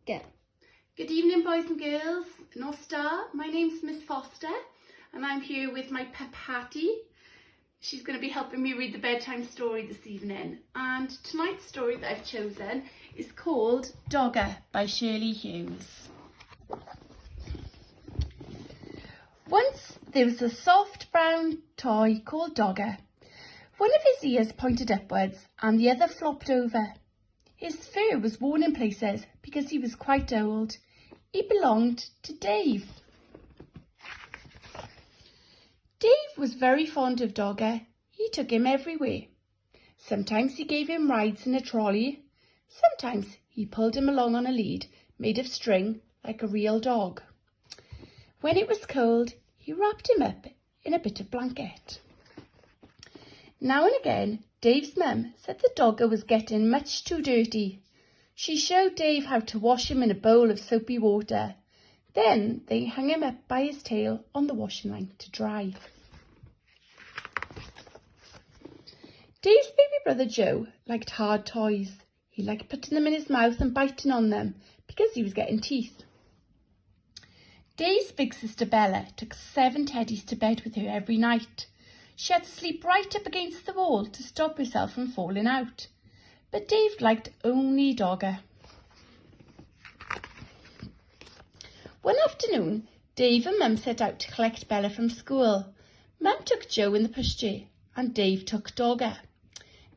Go. Good evening, boys and girls. Nostar, my name's Miss Foster and I'm here with my pet Hattie. She's going to be helping me read the bedtime story this evening. And tonight's story that I've chosen is called Dogger by Shirley Hughes. Once there was a soft brown toy called Dogger. One of his ears pointed upwards and the other flopped over. His fur was worn in places because he was quite old. He belonged to Dave. Dave was very fond of Dogger. He took him everywhere. Sometimes he gave him rides in a trolley. Sometimes he pulled him along on a lead made of string like a real dog. When it was cold, he wrapped him up in a bit of blanket. Now and again, Dave's mum said the Dogger was getting much too dirty. She showed Dave how to wash him in a bowl of soapy water. Then they hung him up by his tail on the washing line to dry. Dave's baby brother Joe liked hard toys. He liked putting them in his mouth and biting on them because he was getting teeth. Dave's big sister Bella took 7 teddies to bed with her every night. She had to sleep right up against the wall to stop herself from falling out. But Dave liked only Dogger. One afternoon, Dave and Mum set out to collect Bella from school. Mum took Joe in the pushchair and Dave took Dogger.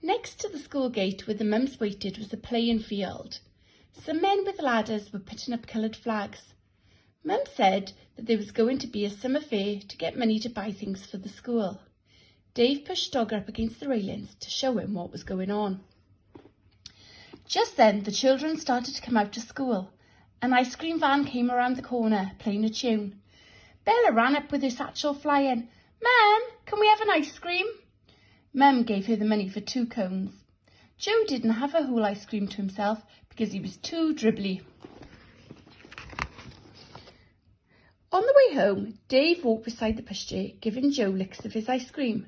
Next to the school gate where the mums waited was a playing field. Some men with ladders were putting up coloured flags. Mum said that there was going to be a summer fair to get money to buy things for the school. Dave pushed Dogger up against the railings to show him what was going on. Just then the children started to come out to school. An ice cream van came around the corner playing a tune. Bella ran up with her satchel flying. "Mum, can we have an ice cream?" Mum gave her the money for 2 cones. Joe didn't have a whole ice cream to himself because he was too dribbly. On the way home, Dave walked beside the pushchair, giving Joe licks of his ice cream.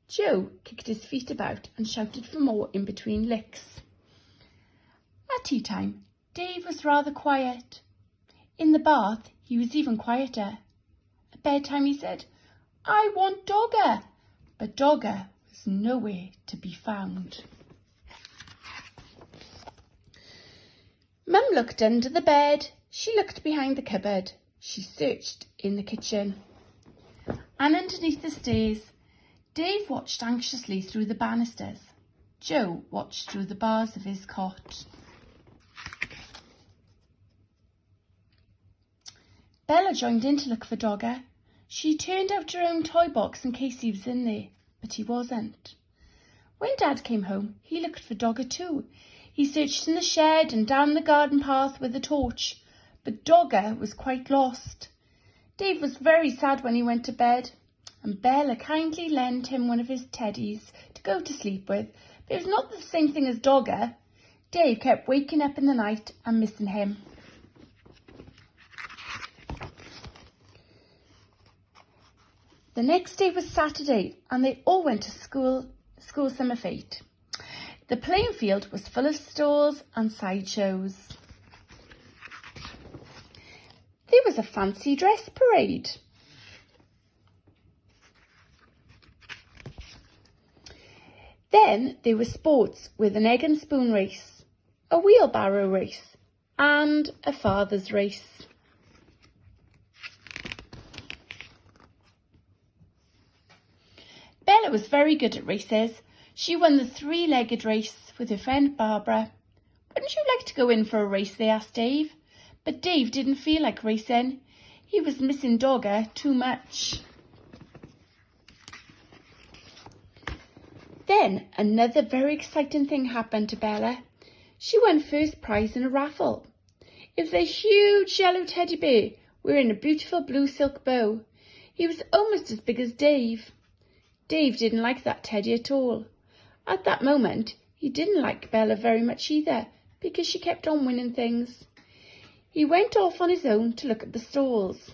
Joe kicked his feet about and shouted for more in between licks. At tea time, Dave was rather quiet. In the bath, he was even quieter. At bedtime, he said, "I want Dogger," but Dogger was nowhere to be found. Mum looked under the bed. She looked behind the cupboard. She searched in the kitchen. And underneath the stairs, Dave watched anxiously through the banisters. Joe watched through the bars of his cot. Bella joined in to look for Dogger. She turned out her own toy box in case he was in there, but he wasn't. When Dad came home, he looked for Dogger too. He searched in the shed and down the garden path with a torch, but Dogger was quite lost. Dave was very sad when he went to bed, and Bella kindly lent him one of his teddies to go to sleep with, but it was not the same thing as Dogger. Dave kept waking up in the night and missing him. The next day was Saturday and they all went to school summer fete. The playing field was full of stalls and sideshows. There was a fancy dress parade. Then there were sports with an egg and spoon race, a wheelbarrow race and a father's race. Bella was very good at races. She won the 3-legged race with her friend Barbara. "Wouldn't you like to go in for a race?" they asked Dave. But Dave didn't feel like racing. He was missing Dogger too much. Then another very exciting thing happened to Bella. She won first prize in a raffle. It was a huge yellow teddy bear wearing a beautiful blue silk bow. He was almost as big as Dave. Dave didn't like that teddy at all. At that moment, he didn't like Bella very much either because she kept on winning things. He went off on his own to look at the stalls.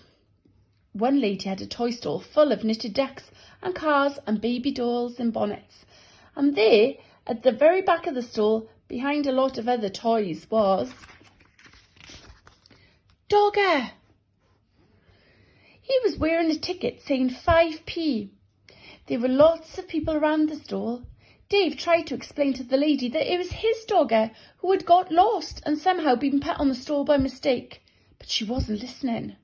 One lady had a toy stall full of knitted ducks and cars and baby dolls and bonnets. And there, at the very back of the stall, behind a lot of other toys, was "Dogger!" He was wearing a ticket saying 5p. There were lots of people around the stall. Dave tried to explain to the lady that it was his dogger who had got lost and somehow been put on the stall by mistake, but she wasn't listening.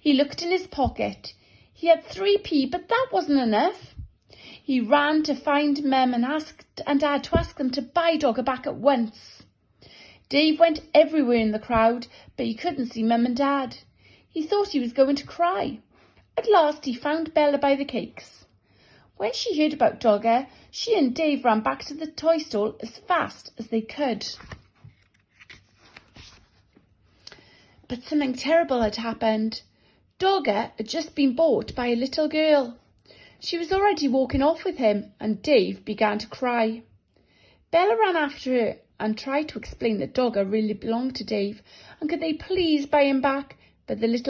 He looked in his pocket. He had 3p, but that wasn't enough. He ran to find Mum and Dad to ask them to buy Dogger back at once. Dave went everywhere in the crowd, but he couldn't see Mum and Dad. He thought he was going to cry. At last he found Bella by the cakes. When she heard about Dogger, she and Dave ran back to the toy stall as fast as they could. But something terrible had happened. Dogger had just been bought by a little girl. She was already walking off with him, and Dave began to cry. Bella ran after her and tried to explain that Dogger really belonged to Dave, and could they please buy him back, but the little